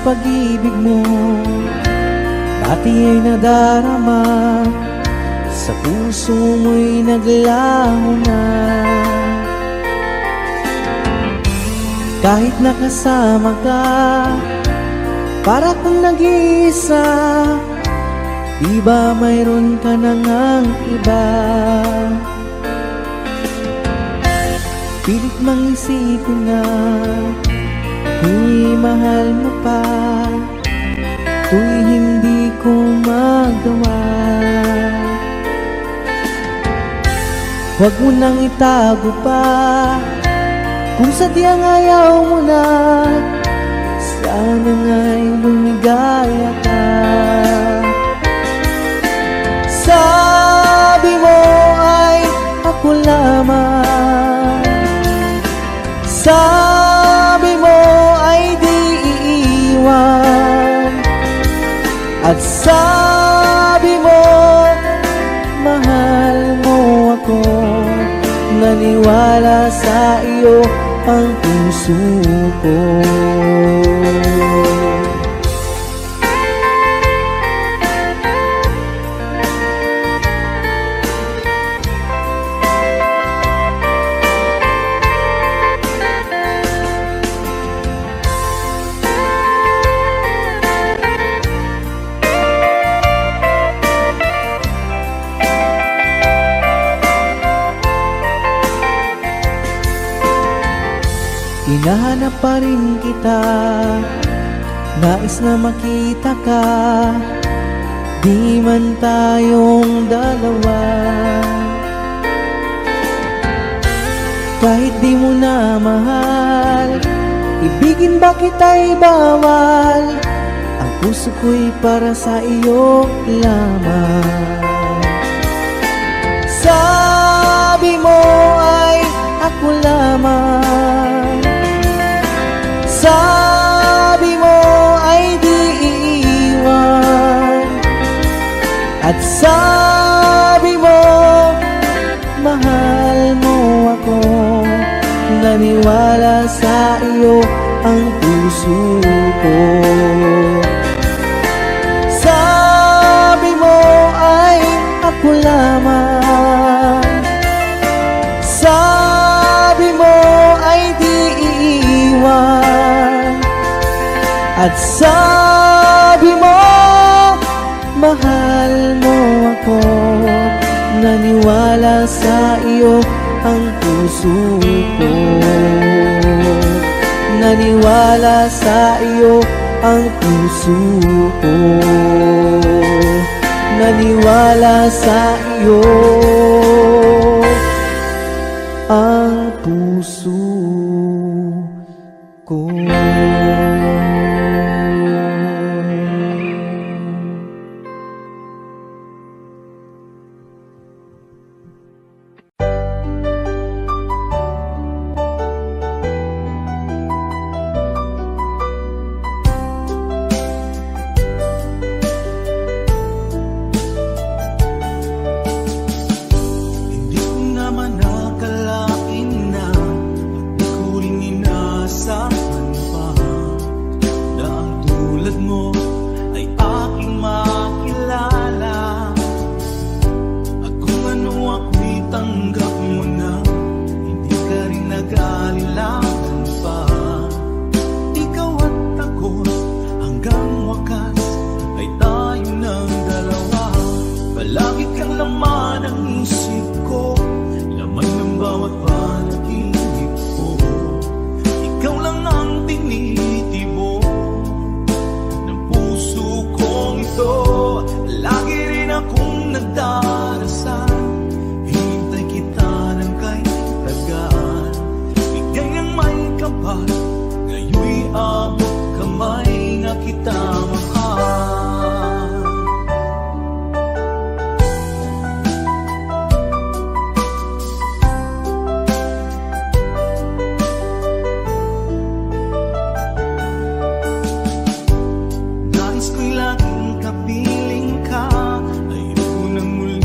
pag-ibig mo dati ay nadarama, sa puso mo'y naglaho na. Kahit nakasama ka, para kang nag-iisa, di ba mayroon ka na ngang iba? Pilit mang isipin na di mahal mo pa, tuwing hindi ko magawa. Huwag mo nang itago pa, kung sadyang ayaw mo na, sana nga'y lumigaya ka. Sabi mo ay ako lamang, sabi mo ay di iiwan, at sabi mo mahal mo ako. Naniwala sa iyo ang puso ko. Hinahanap pa rin kita, nais na makita ka, di man tayong dalawa. Kahit di mo na mahal, ibigin ba kita'y bawal, ang puso ko'y para sa iyo lamang. Sabi mo ay ako lamang, sabi mo ay di iiwan, at sabi mo mahal mo ako. Naniwala sa iyo ang puso ko. Sabi mo ay ako lamang, sabi mo ay di iiwan, at sabi mo mahal mo ako. Naniwala sa iyo ang puso ko. Naniwala sa iyo ang puso ko. Naniwala sa iyo ang puso ko. Nais ko'y laging kapiling ka, ayoko nang muli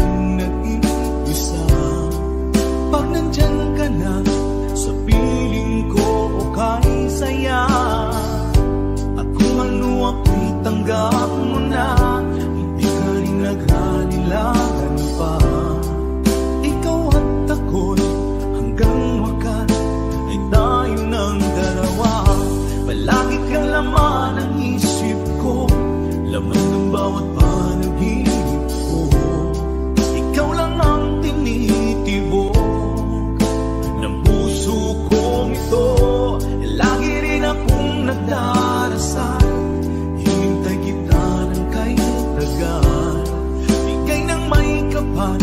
panaginip ko. Ikaw lang ang tinitibok ng puso kong ito. Lagi rin akong nagdarasal, hinintay kita ng kahit tagal. Bigay ng may kapal,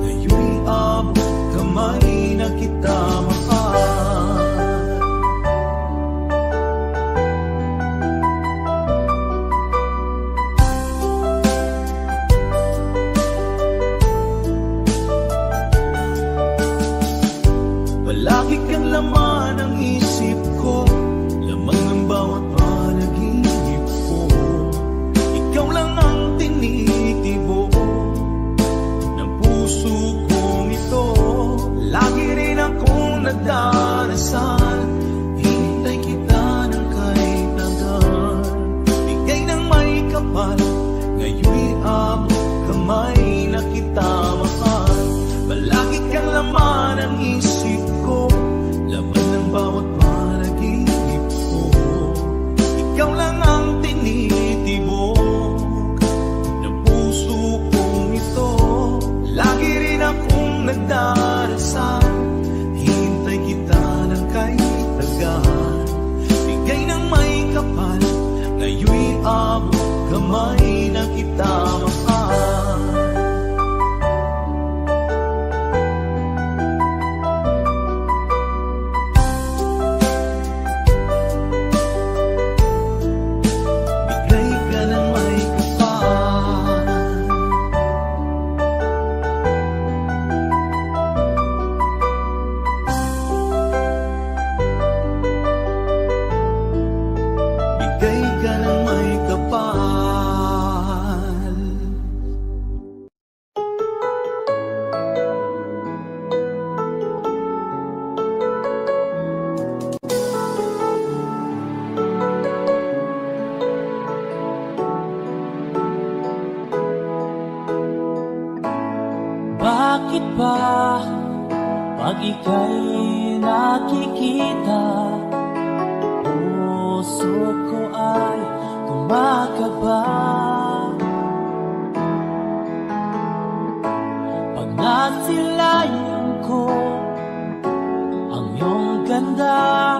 ngayon'y abot kamay na kita mahal. Palagi kang laman ng isip ko, lamang ng bawat panaginip ko. Ikaw lang ang tinitibok ng puso kong ito. Lagi rin akong nagdarasal, hinintay kita ng kahit tagal. Bigay ng may kapal, ngayon'y abot kamay na kita mahal. Palagi kang laman ng isip ko, laman ng bawat panaginip ko. Ikaw lang ang tinitibok ng puso kong ito. Lagi rin akong nagdarasal, hintay kita ng kahit tagal. Bigay ng may kapal, ngayon'y abot kamay na kita mahal. Bakit ba pag ika'y nakikita, puso ko ay kumakaba? Pag nasilayan ko ang iyong ganda,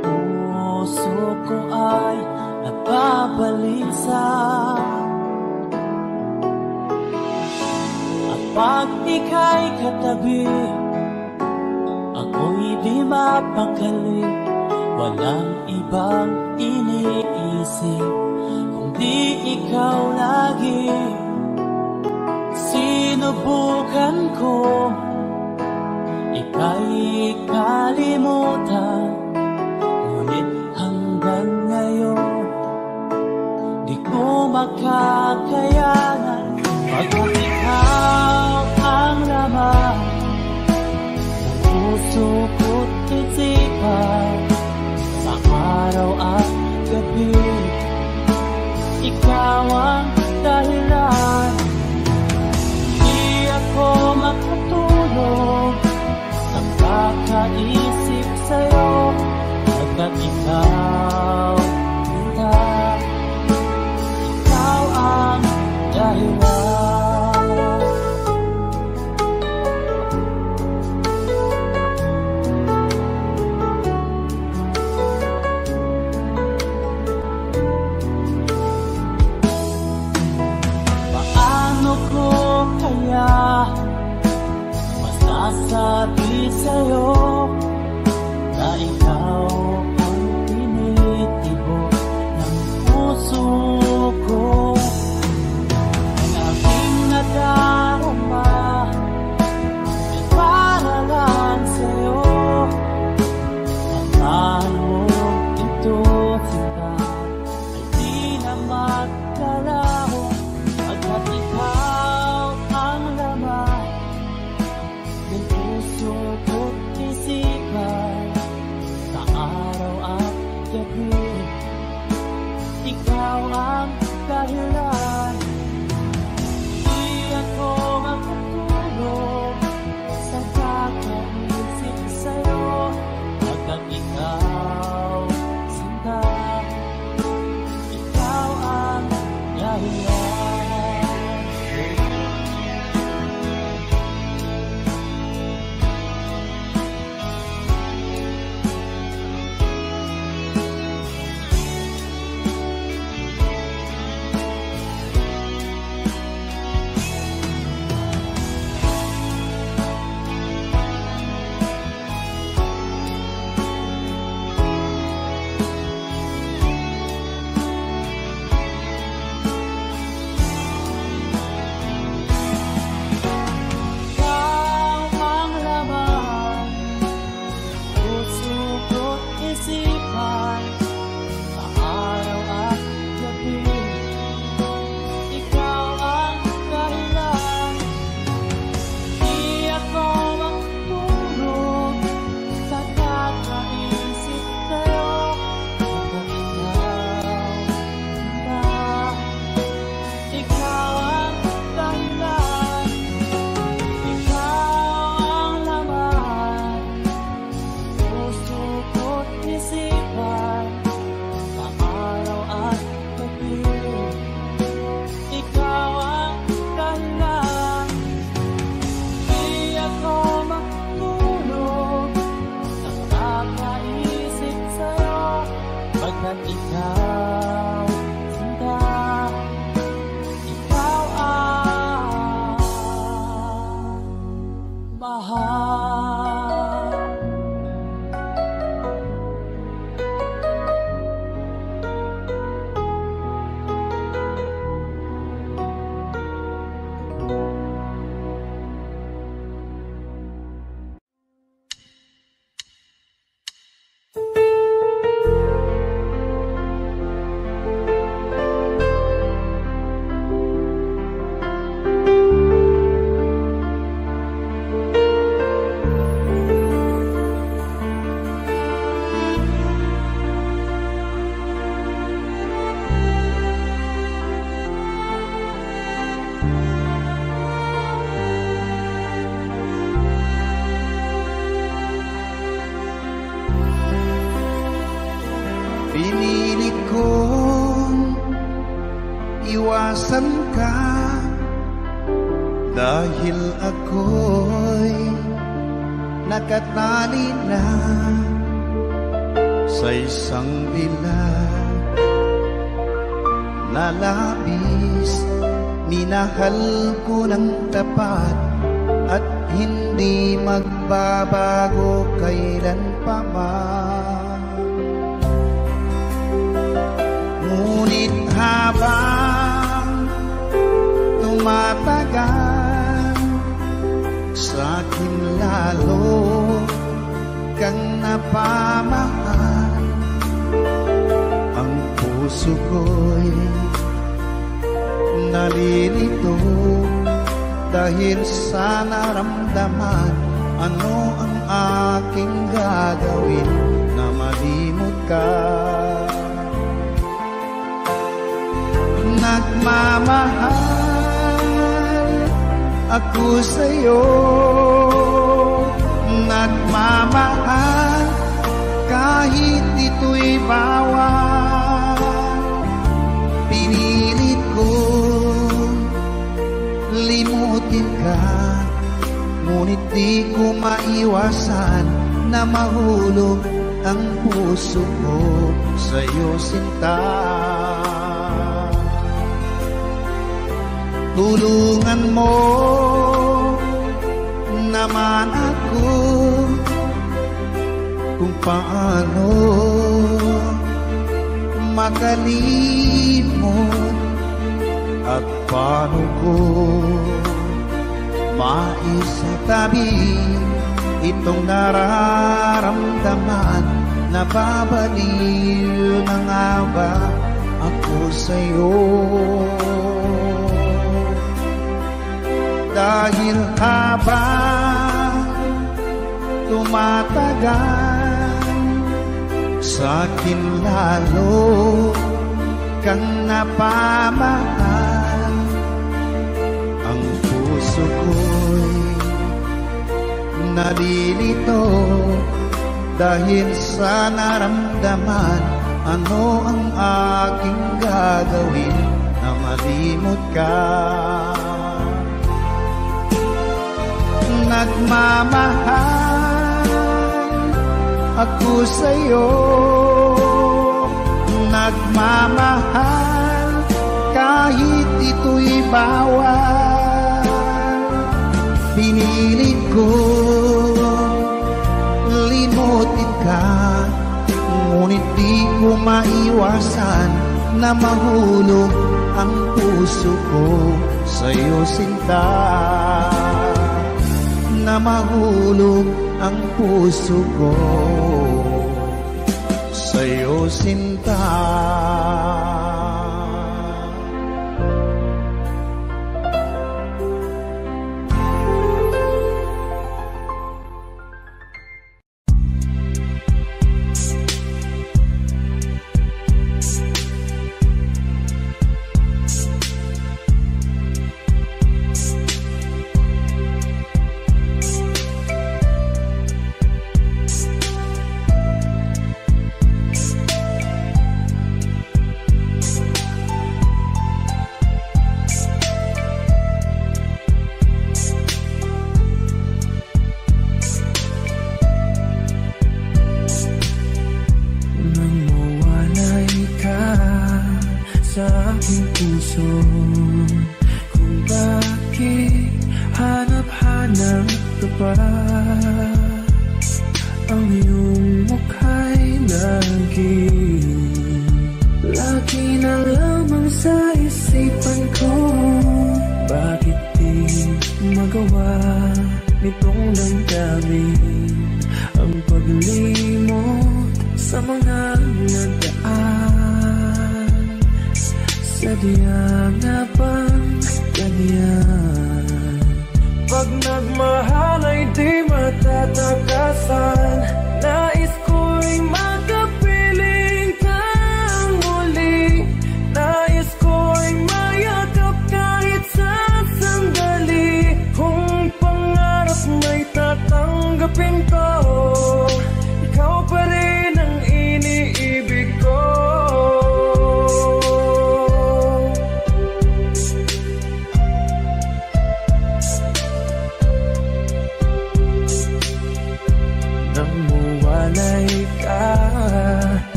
puso ko ay nababalisa. Pag ika'y katabi, ako'y di mapakali. Walang ibang iniisip kundi ikaw lagi. Sinubukan ko ika'y kalimutan, ngunit hanggang ngayon di ko makakayanan. Pagkat ikaw ang laman ng puso ko't isipan, sa araw at gabi, ikaw ang dahilan. Hindi ako makatulog sa kakaisip sa'yo, pagkat ikaw kita, ikaw ang dahilan. Masasabi sa'yo na ikaw ang tinitibok ng puso ko. Ang aking nadarama ay para lang sa'yo. Tandaan mo ito, sinta, ay di na magkalaho, pagkat ikaw ang laman ng puso ko't iwasan ka, dahil ako'y nakatali na sa isang bilang na labis. Minahal ko ng tapat at hindi magbabago kailan pa man. Ngunit habang tumatagal, sa'kin lalo kang napamahal. Ang puso ko'y nalilito dahil sa naramdaman. Ano ang aking gagawin na malimot ka? Nagmamahal ako sa'yo, nagmamahal kahit ito'y bawal. Pinilit ko limutin ka, ngunit di ko maiwasan na mahulog ang puso ko sa'yo, sinta. Tulungan mo naman ako kung paano makalimot at paano ko maisatabi itong nararamdaman. Nababaliw na nga ba ako sa'yo? Dahil habang tumatagal, sa'kin lalo kang napamahal. Ang puso ko'y nalilito dahil sa naramdaman. Ano ang aking gagawin na malimot ka? Nagmamahal ako sa'yo, nagmamahal kahit ito'y bawal. Pinilit ko limutin ka, ngunit di ko maiwasan na mahulog ang puso ko sa'yo, sinta. Na mahulog ang puso ko sa'yo, sinta. Pag nagmahal ay di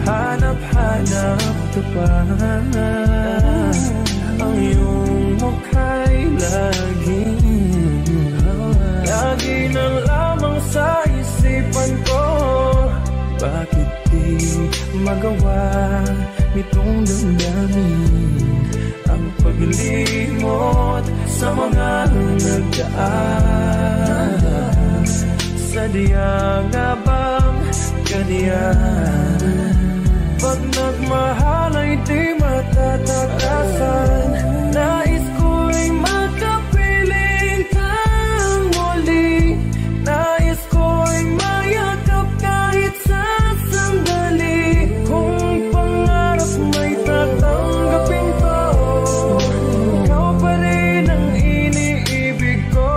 hanap-hanap ka pa. Ang iyong mukha'y lagi na lamang sa isipan ko. Bakit di magawa nitong damdamin ang paglimot sa mga nagdaan? Sadya nga bang ganyan? Pag nagmahal ay di matatakasan. Nais ko'y makapiling kang muli. Nais ko'y mayakap kahit sa sandali. Kung pangarap may tatanggapin ko, ikaw pa rin ang iniibig ko.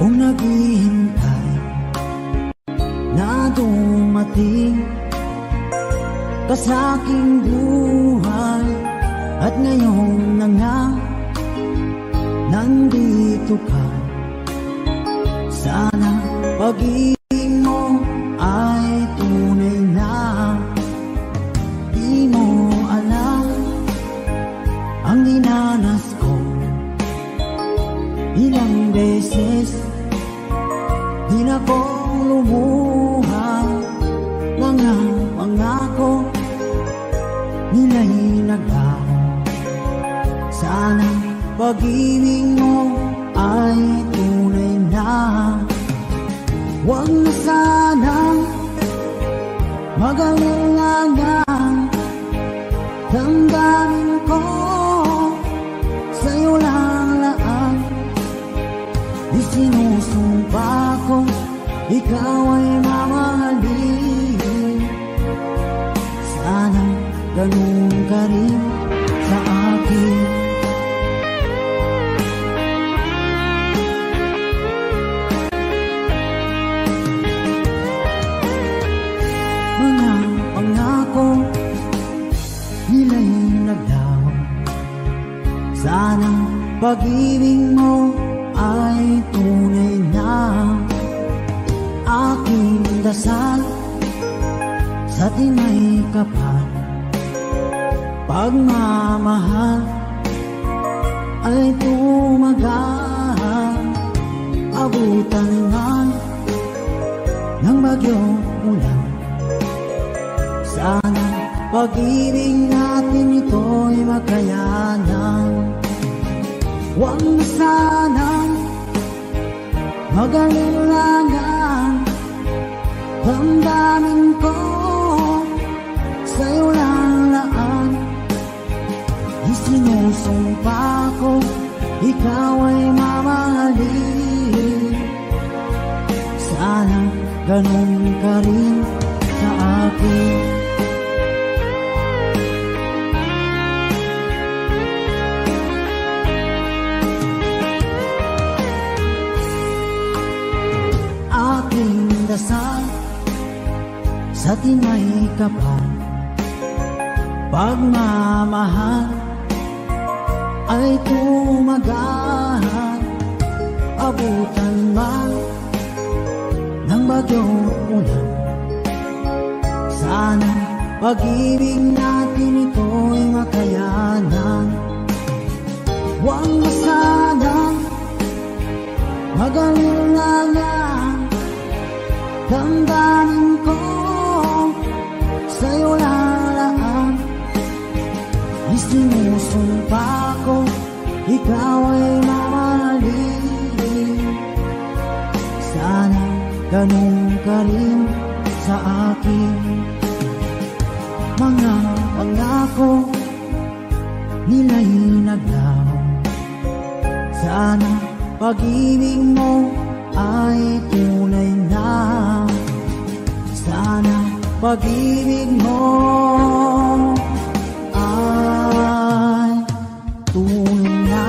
kung naghihintay na dumating ka sa aking buhay. At ngayon na nga nandito ka, sana pag-ibig mo ay tunay na. Di mo alam ang dinanas ko, ilang beses di na ko lumuha. Mga pangako nila'y naglaho, sana pag-ibig mo ay tunay na. Huwag na sanang mag-alinlangan, damdamin ko sa'yo lang laan. Isinusumpa ko ikaw ay mamahalin, sana ganun ka rin sa akin. Mga pangako nila'y naglaho, sana pag-ibig mo ay tunay na. Aking dasal sa tinay kapal, pagmamahal ay tumagal. Abutan man ng bagyong ulan, sana pag-ibig natin ito'y makayanan. Huwag na sanang mag-alinlangan, damdamin ko sa'yo lang laan. Isinusumpa ko ikaw ay mamahalin, sana ganun ka rin sa akin. Aking dasal sa tinay kapal, pagmamahal ay tumagal. Abutan man ng bagyong ulan, sana pag-ibig natin ito'y makayanan. Huwag na sanang mag-alinlangan, damdamin ko sa'yo lalaan. Isinusumpa ko ikaw ay mamahalin, sana ganun ka rin sa akin. Mga pangako nila'y naglaho, sana pag-ibig mo ay tunay na. Sana pag-ibig mo ay tunay na.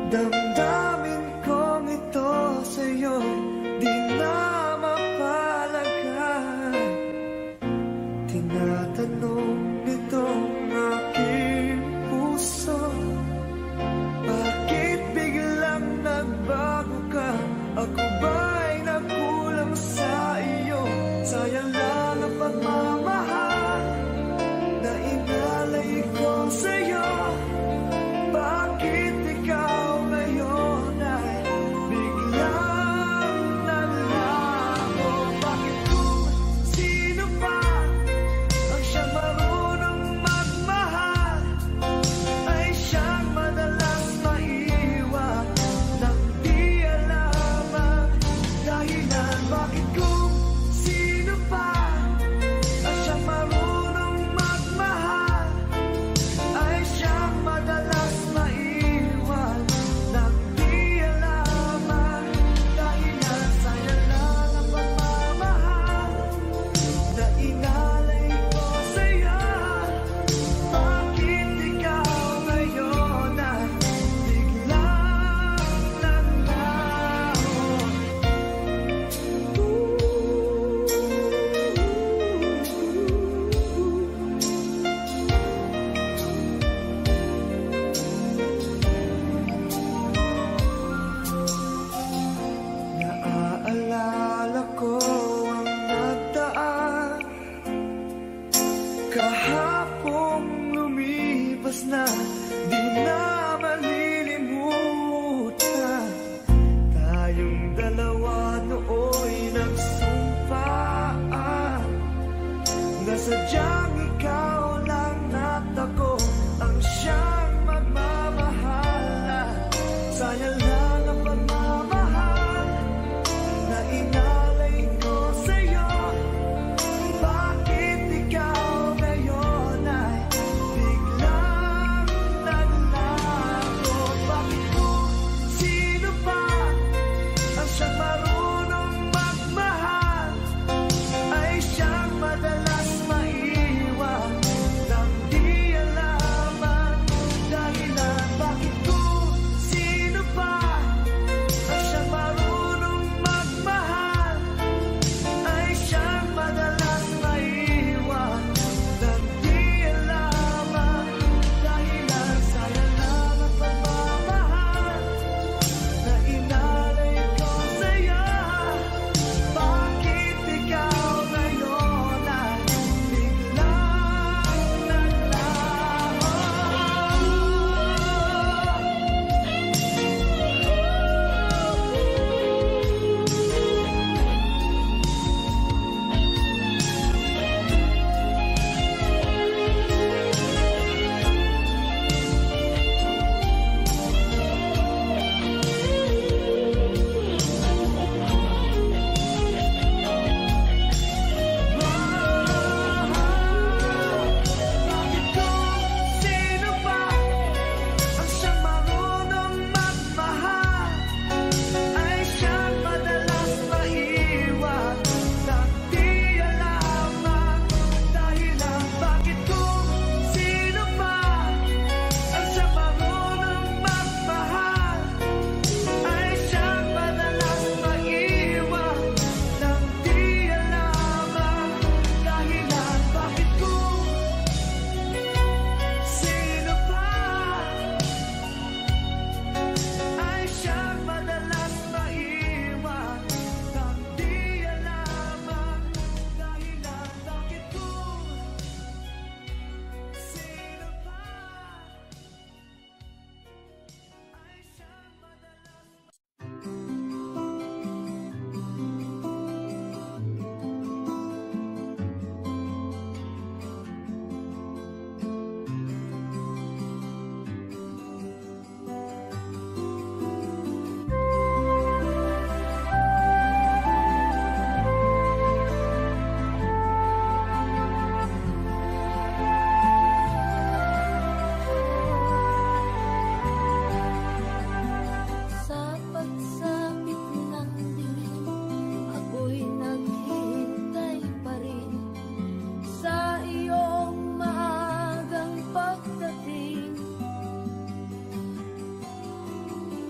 Damdamin kong ito sa'yo'y di na mapalagay. Tinatanong nitong aking puso, bakit biglang nagbago ka? Ako ba'y nagkulang sa iyo? Sayang lang ang pagmamahal na inalay ko sa'yo. Bakit ikaw ngayon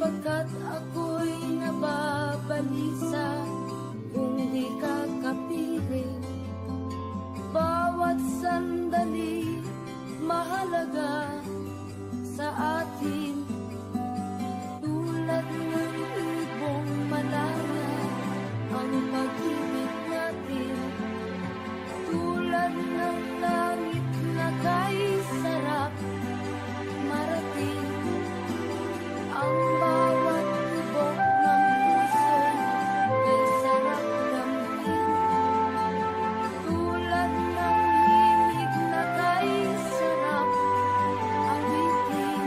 Pagkat ako'y nababalisa kung di ka kapiling. Bawat sandali mahalaga sa atin, tulad ng ibong malaya ang pag-ibig natin, tulad ng langit na kay sarap marating. Ang bawat tibok ng puso kay sarap damhin, tulad ng himig na kay sarap awitin.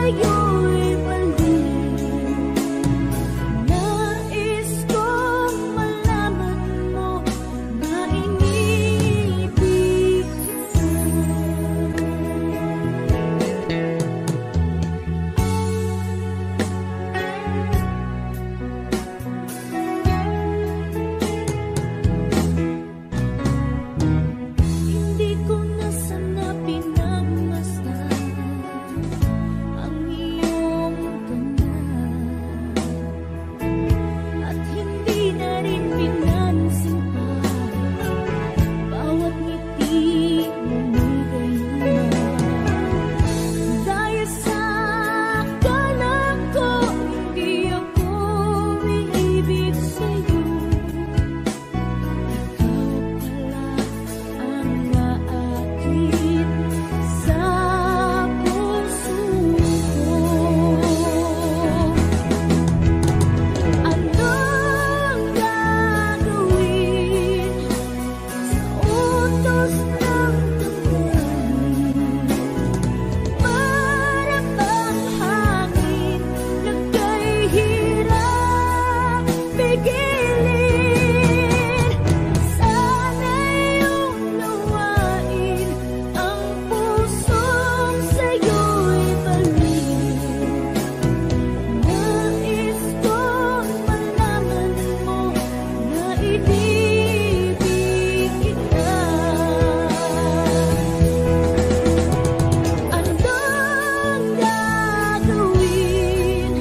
sa'yo'y baliw. Nais kong malaman mo na inibig Hindi ko na sana pinagmasdan ang iyong ganda, at hindi na rin pinansin pa bawat ngiti mo may gayuma. Dahil sa akala ko hindi ako umiibig sa'yo, ang naakit sa puso ko. Anong gagawin sa utos ng damdamin? Para bang hangin nagkahirap pigilin? Sana'y unawain ang pusong sa'yo'y baliw. Nais kong malaman mo na inibig kita. Anong gagawin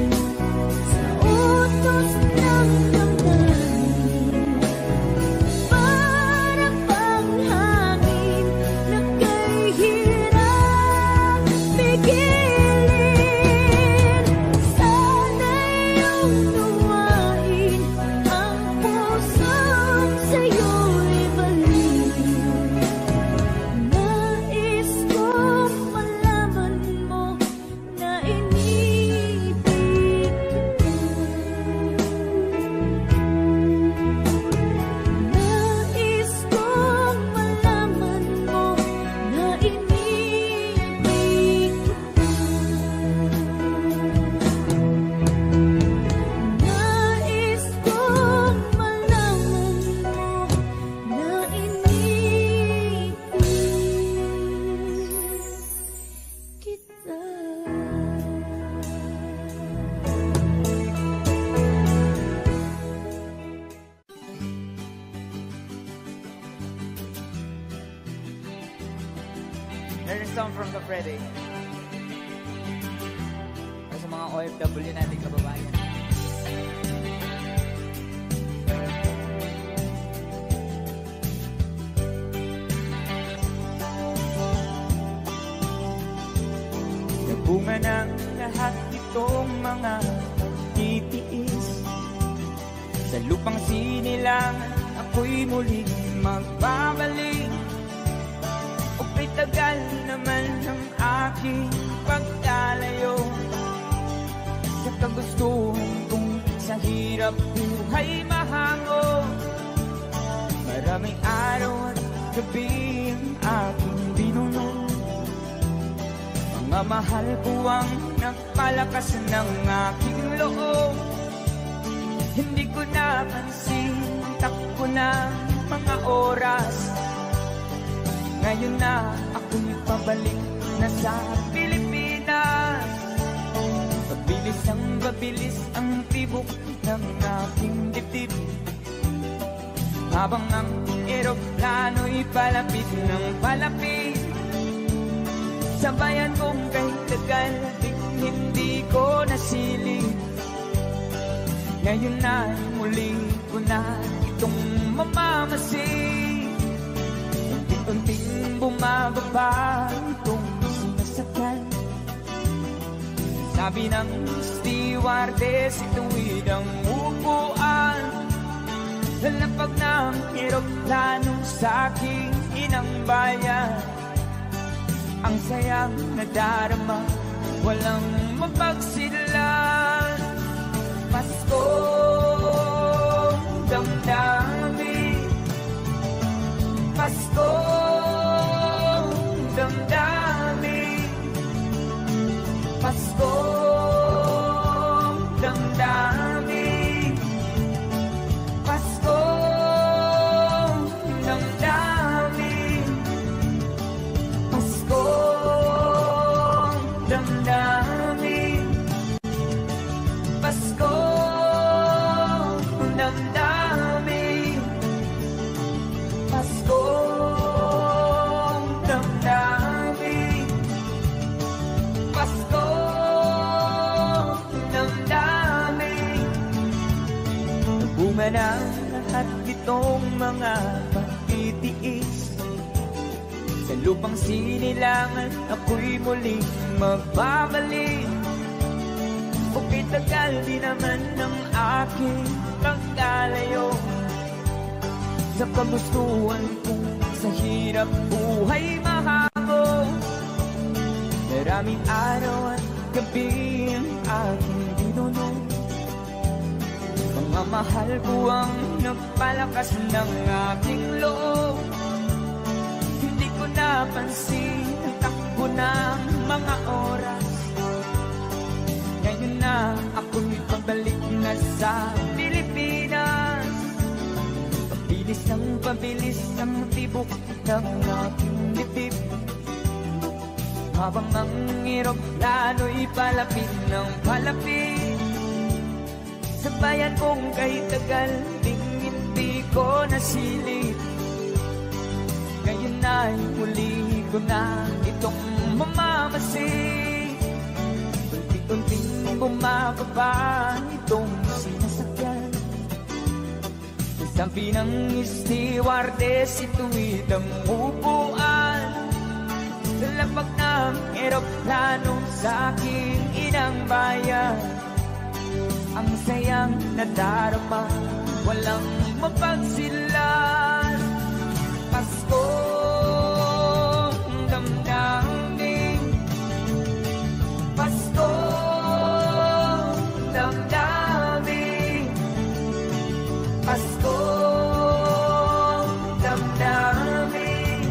sa utos ng damdamin? Para bang hangin nagkahirap pigilin? Sana'y unawain ang pusong sa'yo'y baliw. Nais kong malaman mo na inibig kita. Nais kong malaman mo na inibig kita. Nais kong malaman mo na inibig kita. There's a song from the Freddy. Para sa mga OFW nating kababayan. Nabunga ng lahat itong mga titiis. Sa lupang sinilangan ako'y muling magbabalik. Ok'y tagal naman ng aking pagkalayo sa kagustuhan kong sa hirap buhay mahango. Maraming araw at gabi ang aking binuno. Mga mahal ko ang nagpalakas ng aking loob. Hindi ko napansin ang takbo ng mga oras. Ngayon na ako'y pabalik na sa Pilipinas. Mabilis ang tibok ng aking dibdib, habang ang eroplano'y palapit ng palapit. Sa bayan kong kay tagal hindi ko nasilip. Ngayon na muli ko na itong mamamasid. Unti-unting bumababa itong sinasakyan. Sabi ng stewardess, ituwid ang upuan. Lalapag ng eroplano sa aking inang bayan. Ang sayang nadarama, walang mapagsidlan. Paskong damdamin, Paskong damdamin, Paskong damdamin, Paskong damdamin, Paskong damdamin, Paskong damdamin, Paskong damdamin, Paskong damdamin. Nagbunga ng lahat itong mga pagtitiis. Sa lupang sinilangan ako'y muling magbabalik. Okay, tagal di naman ng aking pagkalayo sa kagustuhan kong sa hirap buhay mahabol. Maraming araw at gabi ang aking dinunong. Mga mahal ko ang nagpalakas ng aking loob. Hindi ko napansin ang takbo ng mga oras. Ngayon na ako'y pabalik na sa Pilipinas. Pabilis ang tibok ng aking dibdib. Habang ang eroplano'y palapit ng palapit sa bayan kong kahit tagal ding hindi ko nasilip. Ngayon ay huli ko na itong mamamasid. Unti-unting bumababa itong sinasakyan. Sabi ng stewardess, ito'y damupuan sa lapag ng eroplano sa aking inang bayan. Ang sayang nadarama, walang mapagsilan. Paskong damdamin, Paskong damdamin, Paskong damdamin,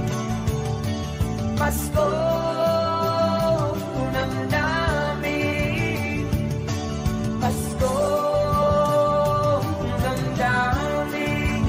Paskong damdamin, Paskong damdamin,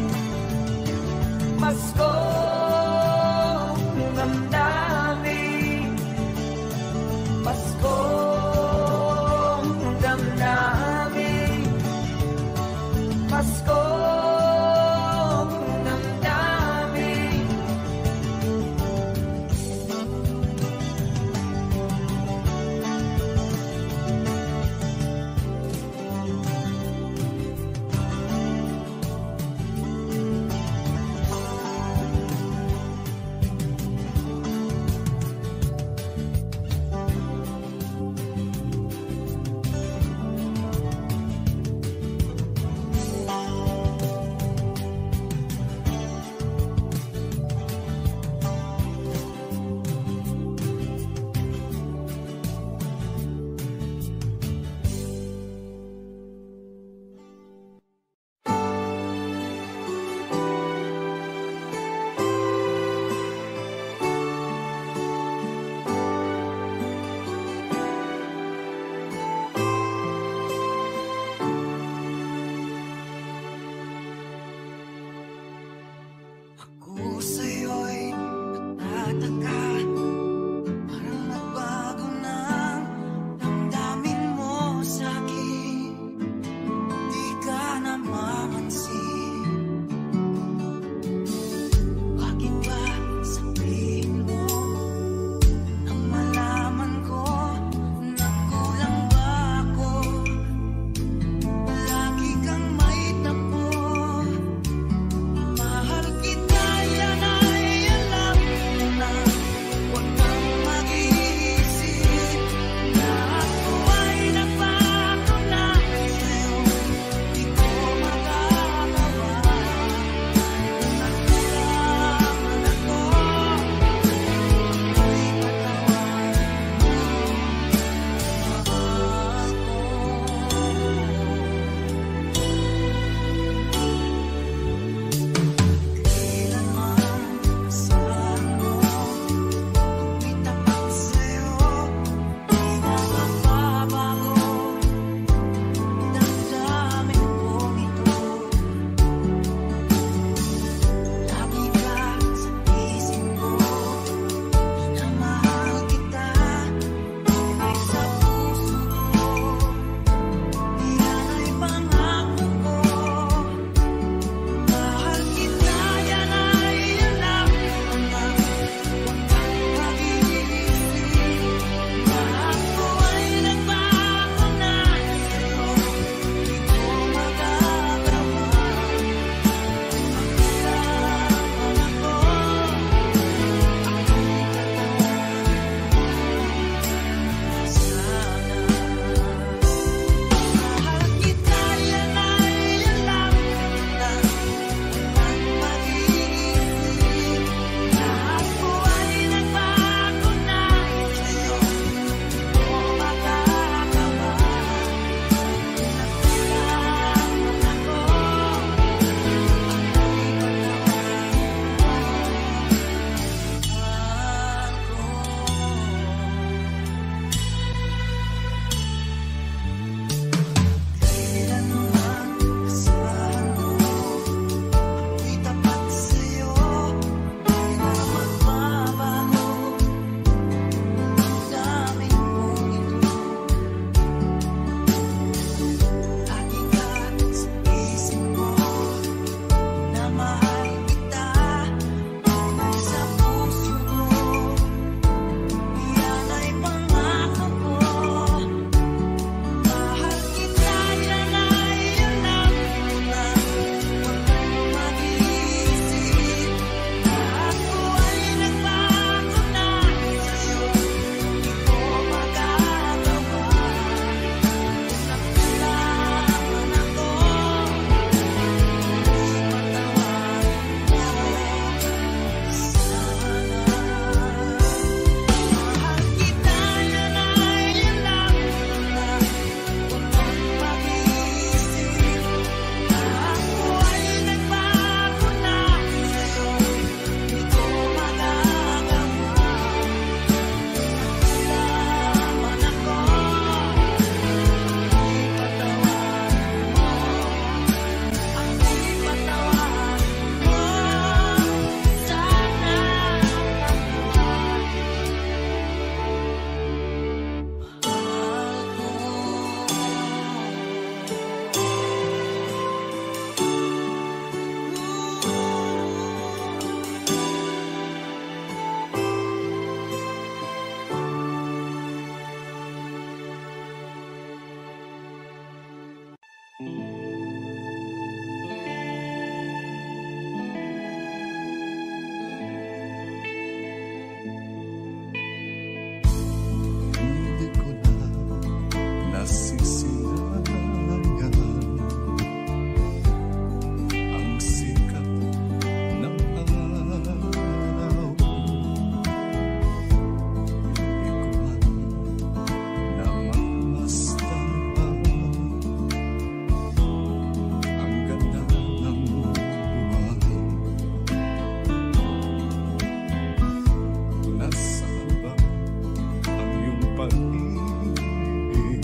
pag-ibig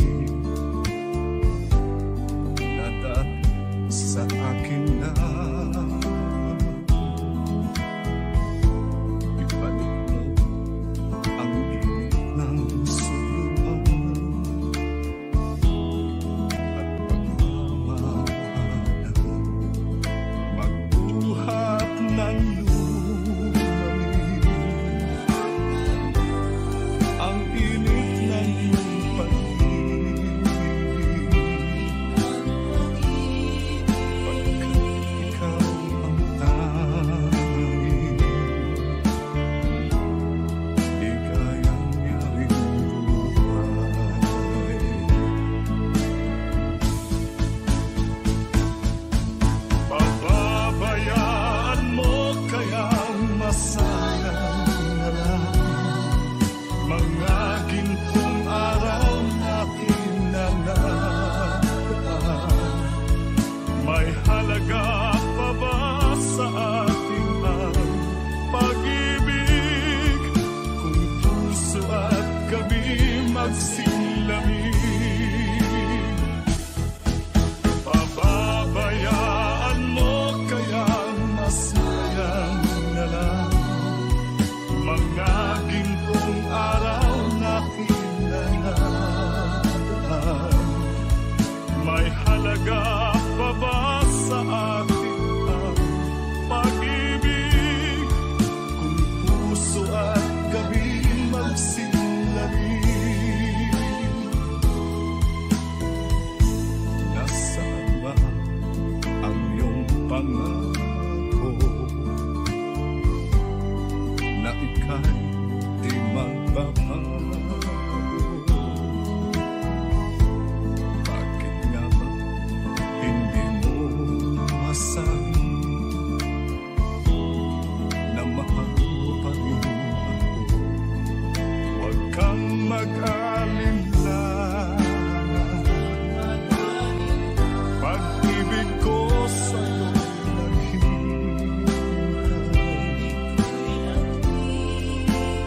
na dati sa akin na ibalik mo ang init ng suluhan at pagmamahalan, magbuhat ng lumalim ang init ng iyong pag-ibig, pagkat ikaw ang tanging ligayang yaring buhay. Pababayaan mo kayang masayang na lang mga gintong araw na kinangaan. May halaga pa ba sa ating ang pag-ibig kung puso at gabi magsilamig? Pababayaan mo kayang masayang na lang mga gintong araw na kinangaan. May halaga pa ba sa ating ang pag-ibig kung puso at gabi magsilamig? Nasaan ba ang iyong pangako na ika'y di magbabago? Bakit nga ba hindi mo masabi na mahal mo pa rin ako? Huwag kang mag-alinlangan, pag-ibig ko sa'yo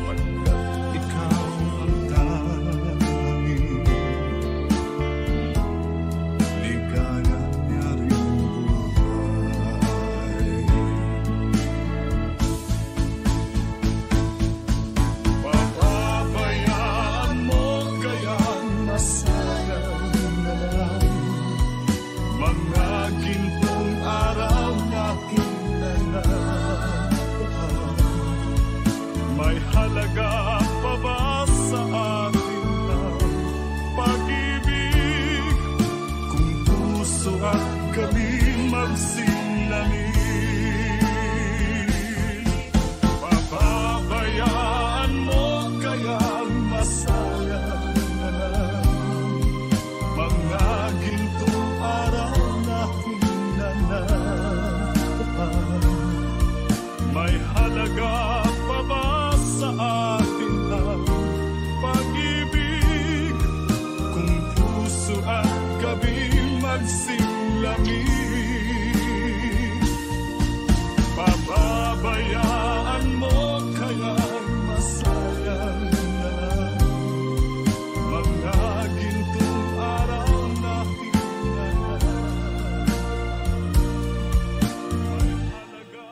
pagkat ikaw ang tanging ligayang yaring buhay. Pababayaan mo kayang masayang na lang mga gintong araw na kinangaan. May halaga pa ba sa atin ang pag-ibig kung puso at gabi magsilamig? Pababayaan mo kayang masayang na lang mga gintong araw na kinangaan. May halaga pa ba sa atin ang pag-ibig kung puso at gabi magsilamig? Pababayaan mo kayang masayang na lang mga gintong araw na kinangaan. May halaga.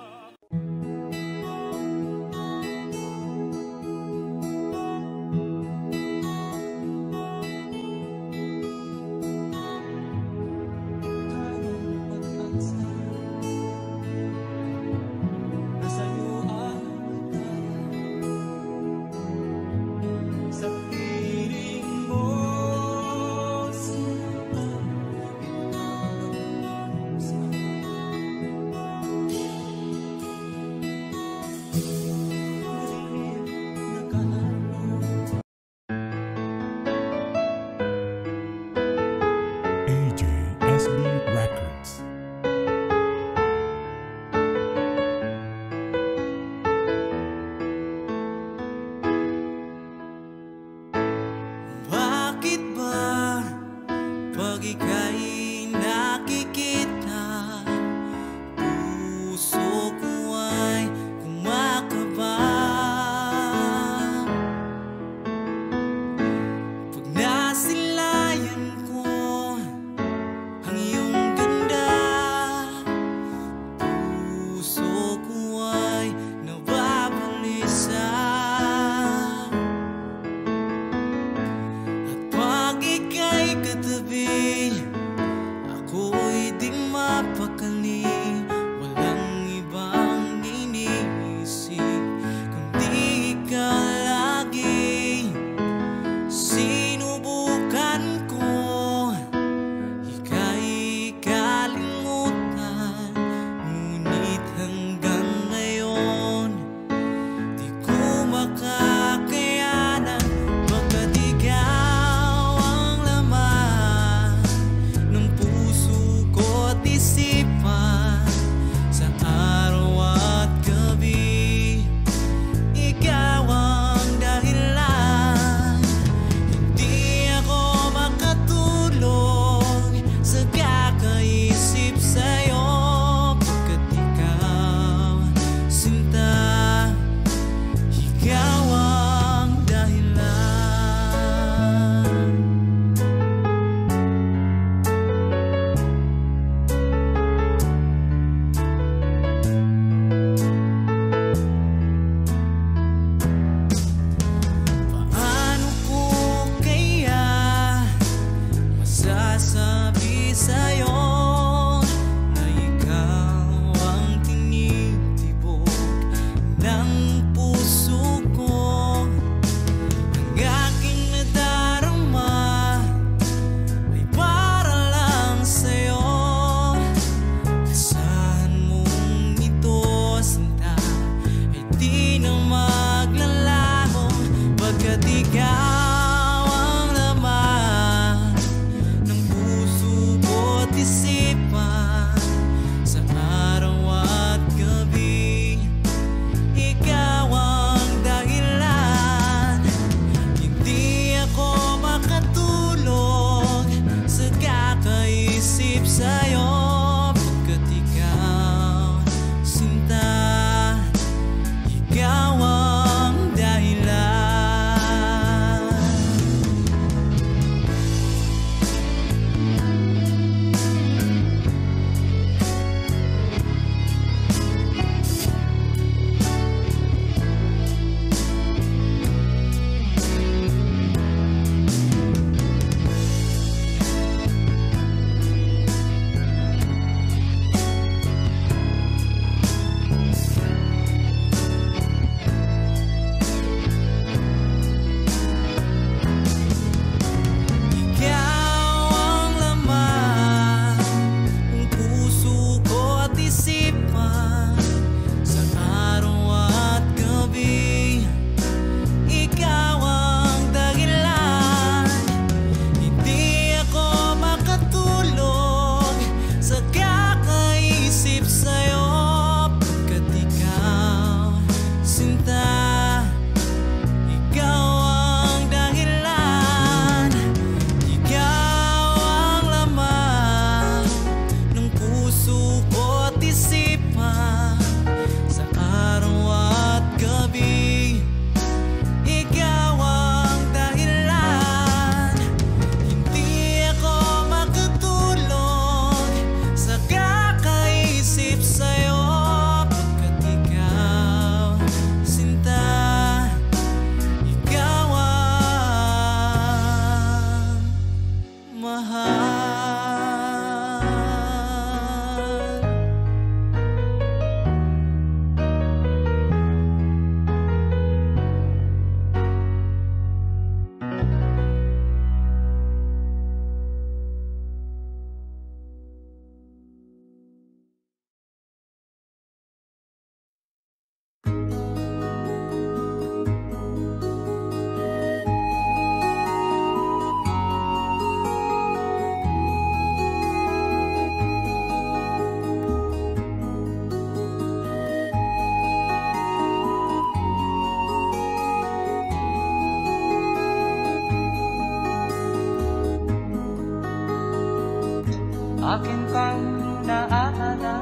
akin pang naaalala.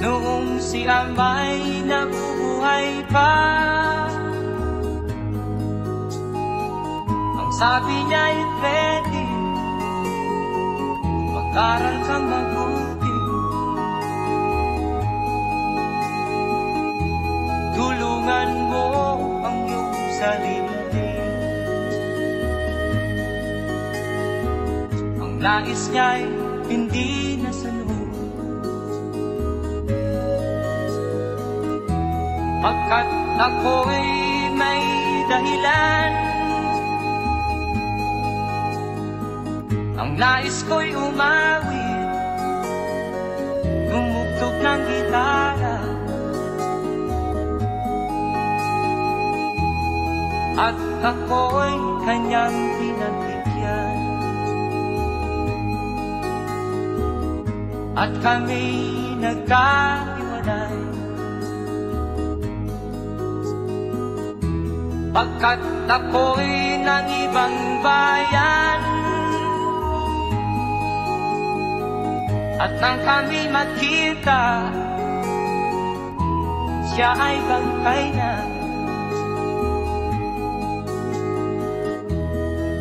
Noong si Amay nabubuhay pa, ang sabi niya'y pwede mag-aral kang mabuti, tulungan mo ang iyong sarili. Ang nais niya'y hindi nasunod, pagkat ako'y may dahilan. Ang nais ko'y umawit, gumugtog ng gitara, at ako'y kanyang pinagbigyan. At kami nagkahiwalay, pagkat ako'y ng ibang bayan. At nang kami magkita, siya ay bangkay na.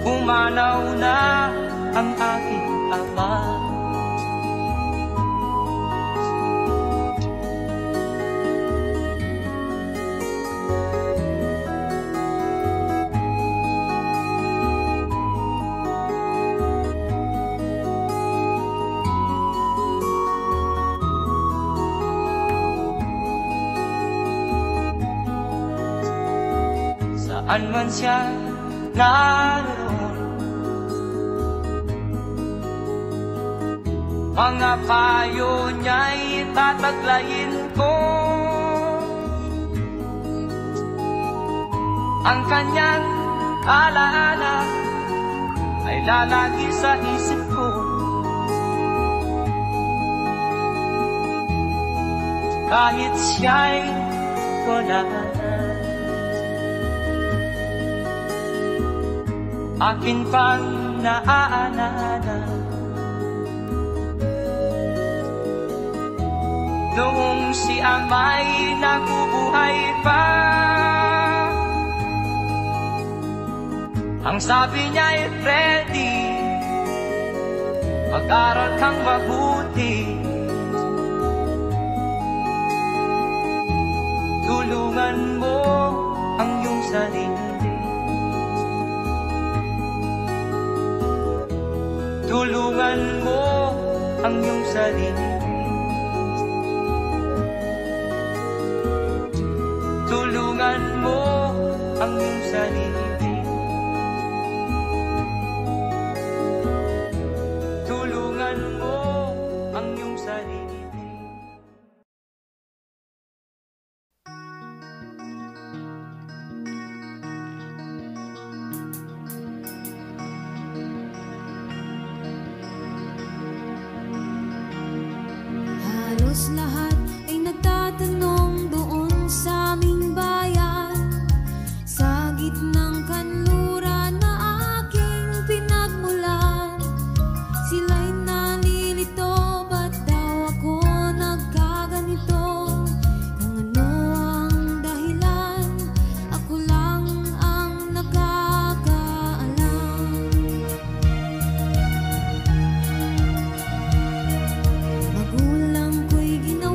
Pumanaw na ang aking ama. Saan man siya naroon, mga payo niya'y tataglayin ko. Ang kanyang alaala ay lalagi sa isip ko. Kahit siya'y wala na, akin pang naaalala. Noong si Amay nabubuhay pa, ang sabi niya'y Freddy, mag-aral kang mabuti, tulungan mo ang iyong sarili. Tulungan mo ang iyong sarili. Tulungan mo ang iyong sarili. Tulungan mo ang iyong sarili. Halos lahat ay nagtatanong doon sa aming bayan, sa gitnang kanluran na aking pinagmulan. Sila'y nalilito, ba't daw ako nagkaganito? Kung ano ang dahilan, ako lang ang nakakaalam. Magulang ko'y ginawa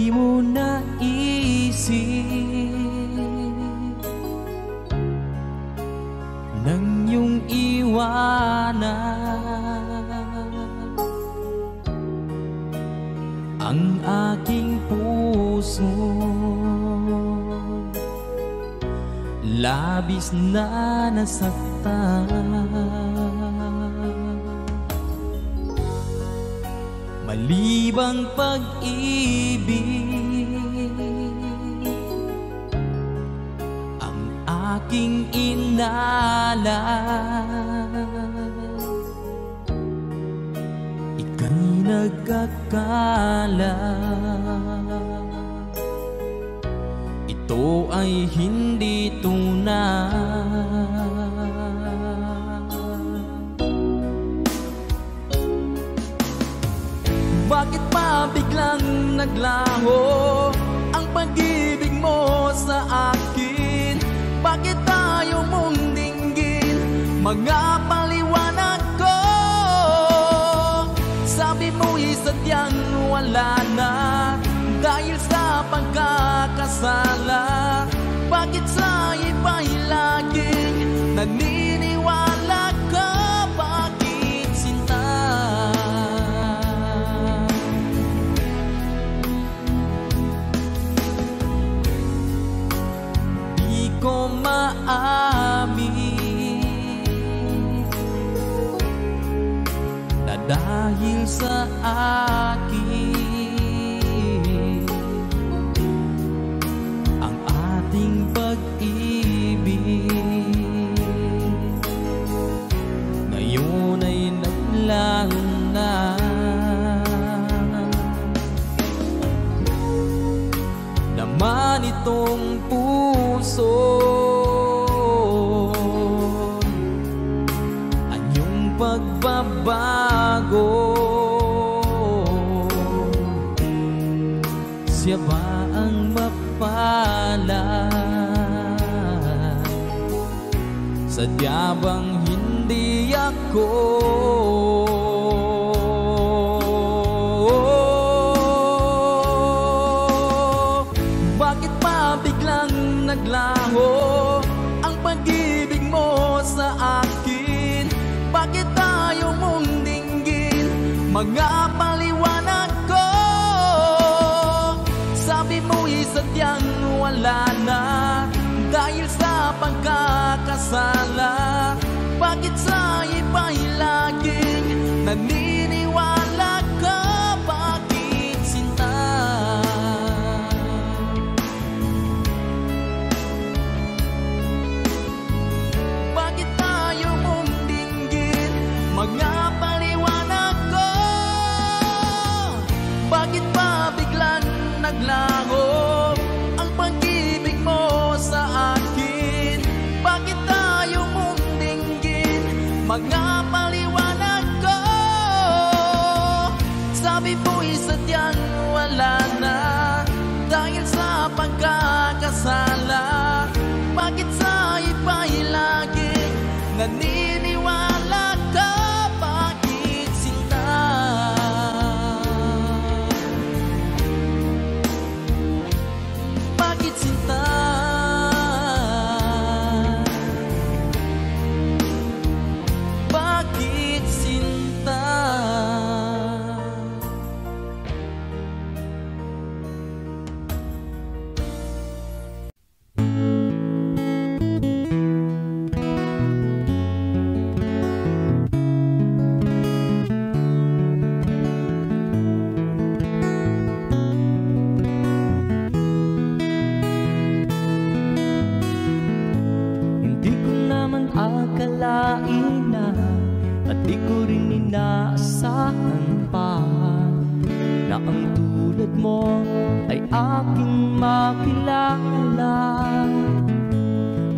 di mo naisip nang iyong iwanan ang aking puso. Labis na nasaktan, malibang pag-ibig ang aking inalay. Ika'y nagkakala ito ay hindi tunay. Bakit pa biglang naglaho ang pag-ibig mo sa akin? Bakit tayo mong dinggin mga paliwanag ko? Sabi mo'y sadyang wala na dahil sa pagkakasala. Bakit sa iba'y laging naniniwala ka? Bakit sinta? Di ko maamin na dahil sa akin ating pag-ibig ngayon ay naglaho na. Naman itong puso anyong pagbabago. Siya ba ang mapalad? Sadya bang hindi ako? Bakit pa biglang naglaho ang pag-ibig mo sa akin? Bakit tayo mong dinggin mga paliwanag ko? Sabi mo'y sadyang wala na dahil sa pagkakasala. Bakit sa iba'y laging naniniwala ka? Bakit sinta? Bakit tayo mong dinggin mga paliwanag ko? Bakit pa biglang naglaho ang pag-ibig mo sa akin? Bakit tayo mong dinggin mga paliwanag ko? Sabi mo'y sadyang wala na dahil sa pagkakasala. Bakit sa iba'y laging naniniwala ka? Bakit sinta? Bakit sinta? Bakit sinta? Hindi ko naman akalain na at di ko rin inaasahan pa na ang tulad mo ay aking makilala.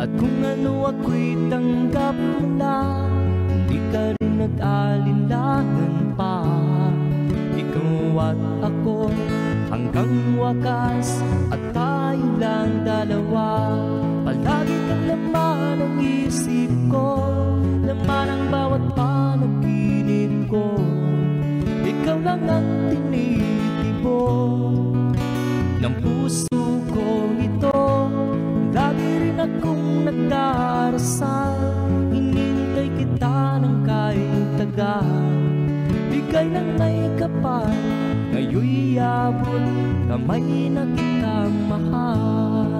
At kung ano ako'y tanggap mo na, hindi ka rin nag-alinlangan pa. Ikaw at ako hanggang wakas, at tayo lang dalawa. Palagi kang laman ng isip ko, laman ang bawat panaginip ko. Ikaw lang ang tinitibo. nagdarasal, hinintay kita ng kahit tagal. Bigay ng may kapal, ngayon'y abot kamay na kitang mahal.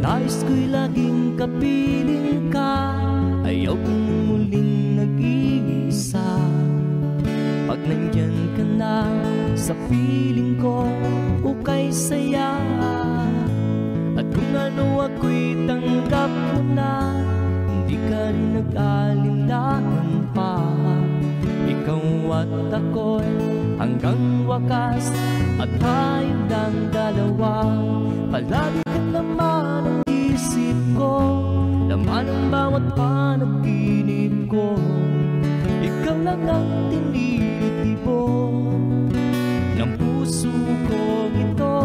Nais ko'y laging kapiling ka, ayaw kong muling nag-iisa. Pag nandyan ka na sa piling ko, ukay saya. At kung ano ako'y tanggap mo na, hindi ka rin nag-alinlangan pa. Ikaw at ako'y hanggang wakas, at tayo lang dalawa. Palagi ka naman ang isip ko, laman ang bawat panaginip ko. Ikaw lang ang tinitibo ng puso ko ito.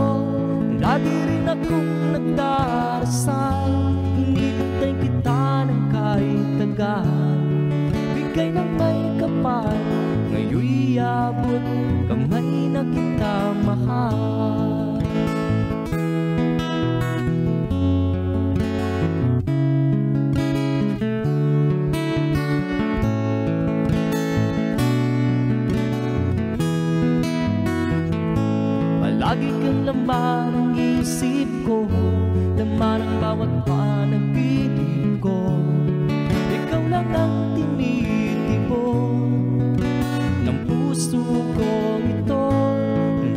Lagi rin akong nagdarasal, hinintay kita ng kahit tagal. Bigay ng may kapal, ngayon'y abot kamay na kita mahal. Palagi kang laman ng isip ko, laman ang bawat panaginip ko. Ikaw lang ang tinitibo ng puso ko ito.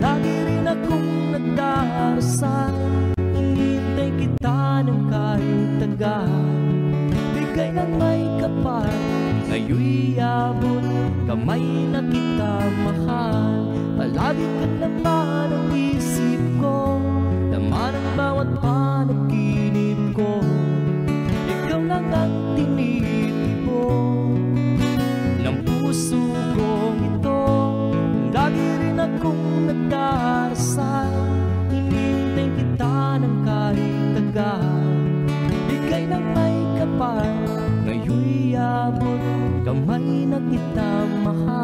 Lagi rin akong nagdarasal, hinintay kita ng kahit tagal. Bigay ng may kapal, ngayon'y abot kamay na kita mahal. Palagi ka naman ang isip ko, laman ang bawat panaginip ko. Ikaw lang ang tinitibo ng puso ko ito. Lagi rin akong nagdarasal, hinintay kita ng kahit tagal. Bigay ng may kapal, ngayon'y abot kamay na kita mahal.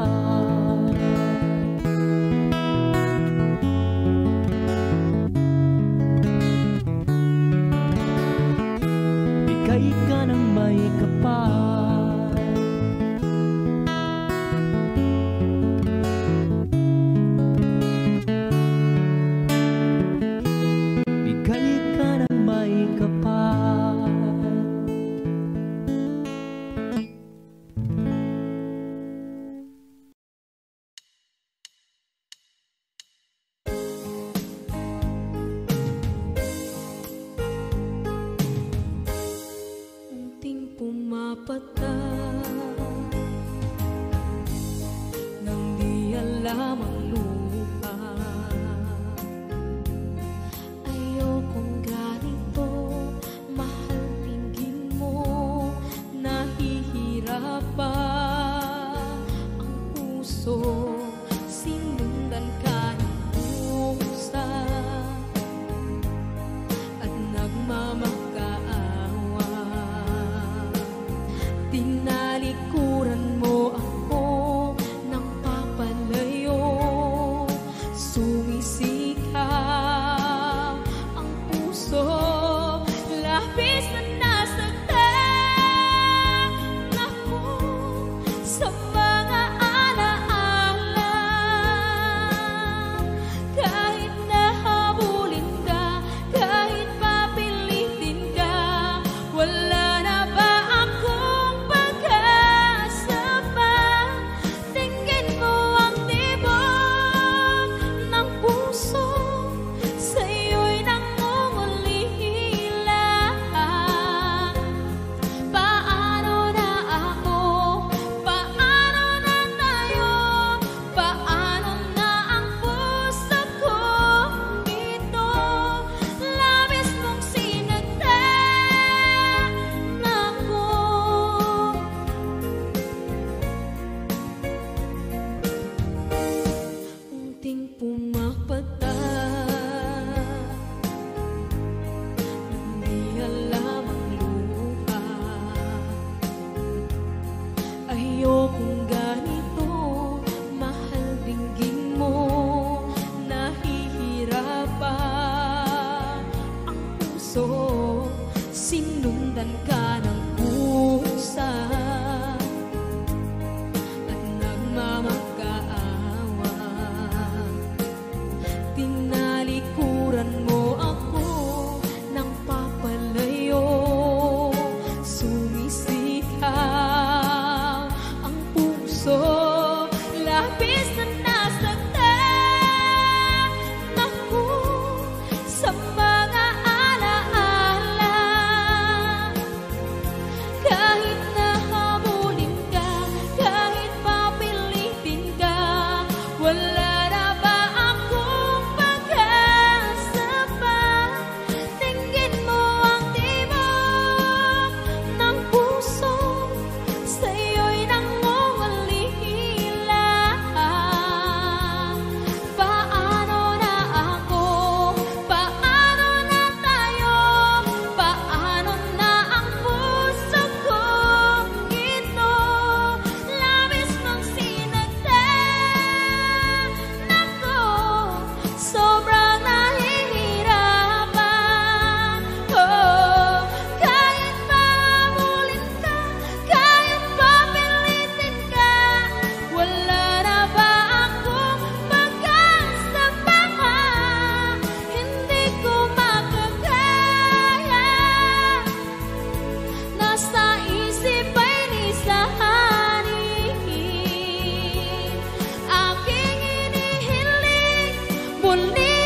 sobrang nahihirapan. Oh, kahit mahabulin ka, kahit papilitin ka, wala na ba akong pag-asa pa? Hindi ko makakaya, nasa isip ay nisahanin. Aking inihiling, muli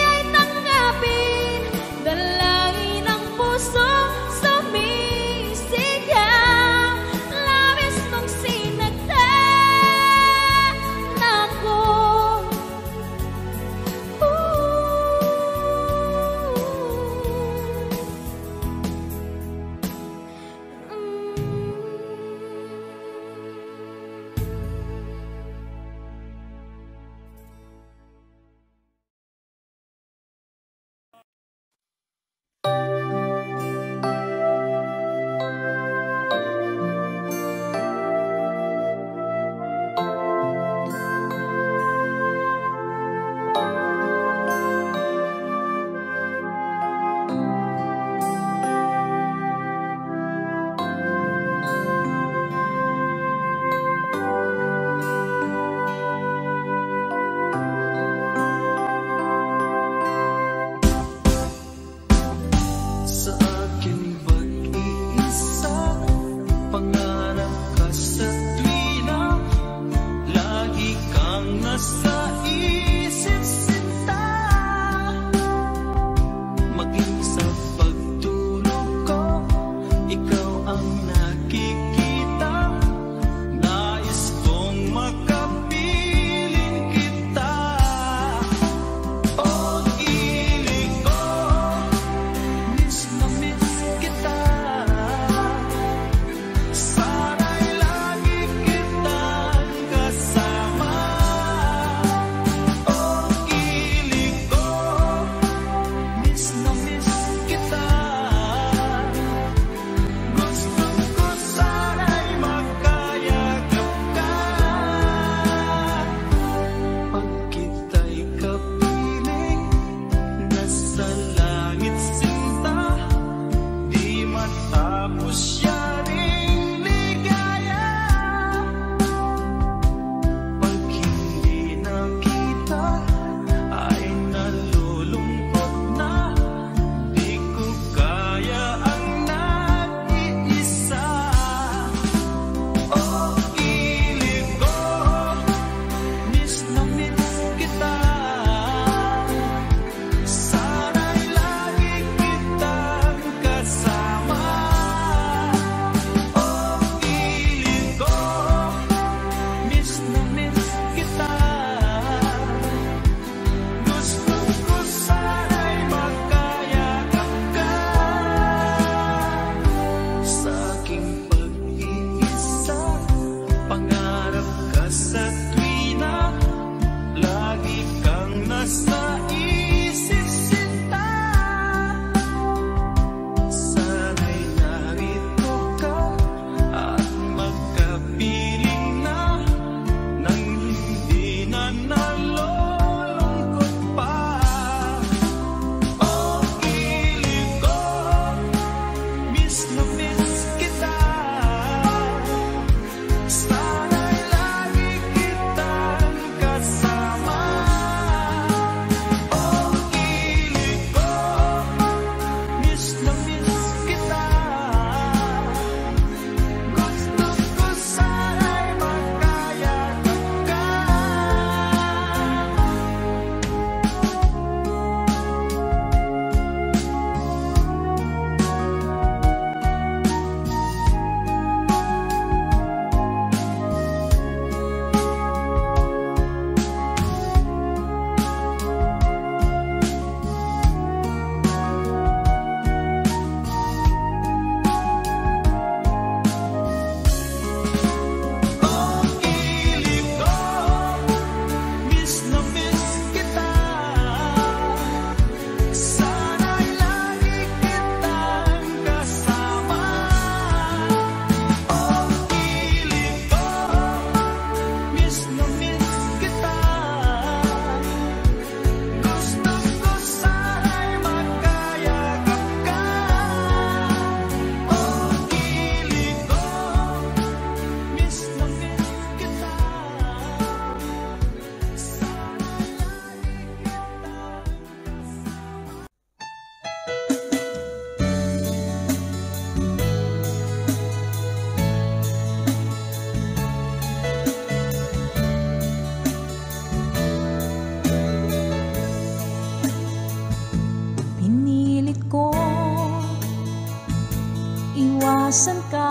nasan ka?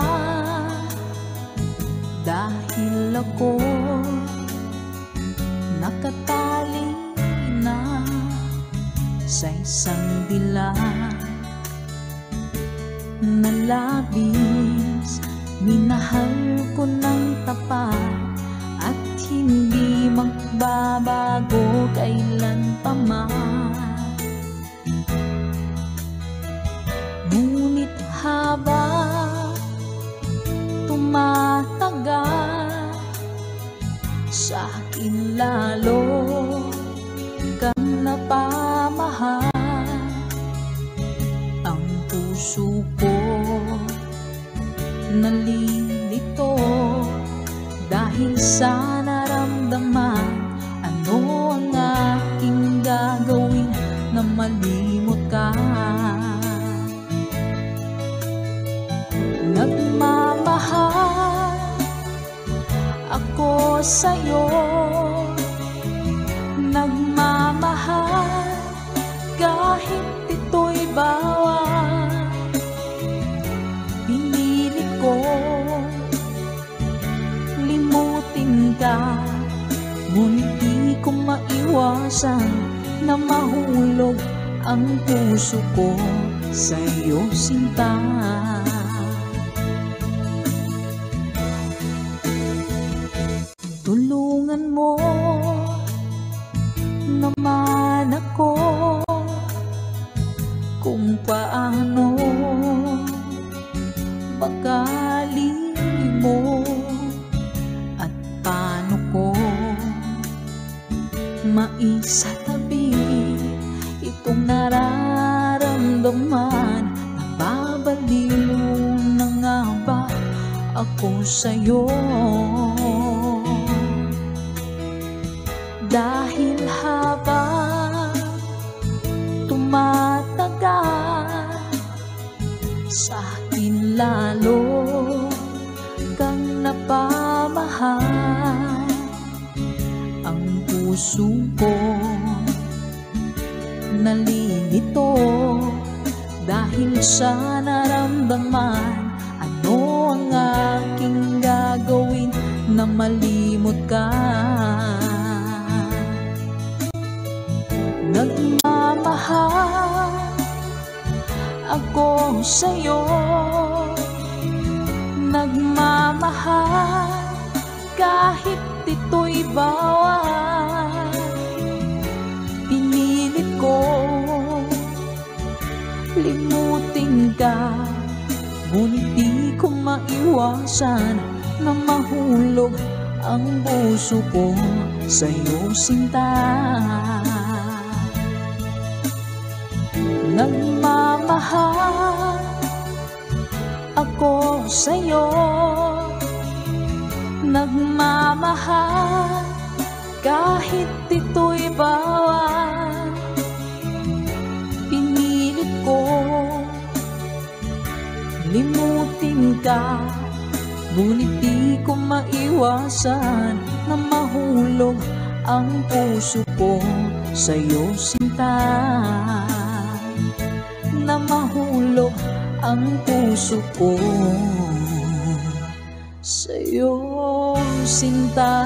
Dahil ako nakatali na sa isang dilag na labis. Minahal ko ng tapat at hindi magbabago kailan pa man. Ngunit habang tumatagal, sa akin lalo kang napamahal. Ang puso ko nalilito dahil sa naramdaman. Ano ang aking gagawin na malimot ka? Nagmamahal ako sa'yo, nagmamahal kahit ito'y bawal. Pinilit ko limutin ka, ngunit di ko maiwasan na mahulog ang puso ko sa'yo, sinta. Tulungan mo naman ako kung paano makalimot at paano ko maisatabi itong nararamdaman. Nababaliw na nga ba ako sa'yo? Dahil habang tumatagal, sa akin lalo kang napamahal. Ang puso ko nalilito dahil sa naramdaman. Ano ang aking gagawin na malimot ka? Nagmamahal ako sa'yo, nagmamahal kahit ito'y bawal. Pinilit ko limutin ka, ngunit di ko maiwasan na mahulog ang puso ko sa'yo, sinta. Nagmamahal ako sa'yo, nagmamahal kahit ito'y bawal. Pinilit ko limutin ka, ngunit di ko maiwasan na mahulog ang puso ko sa'yo, sinta. Na mahulog ang puso ko sa'yo, sinta.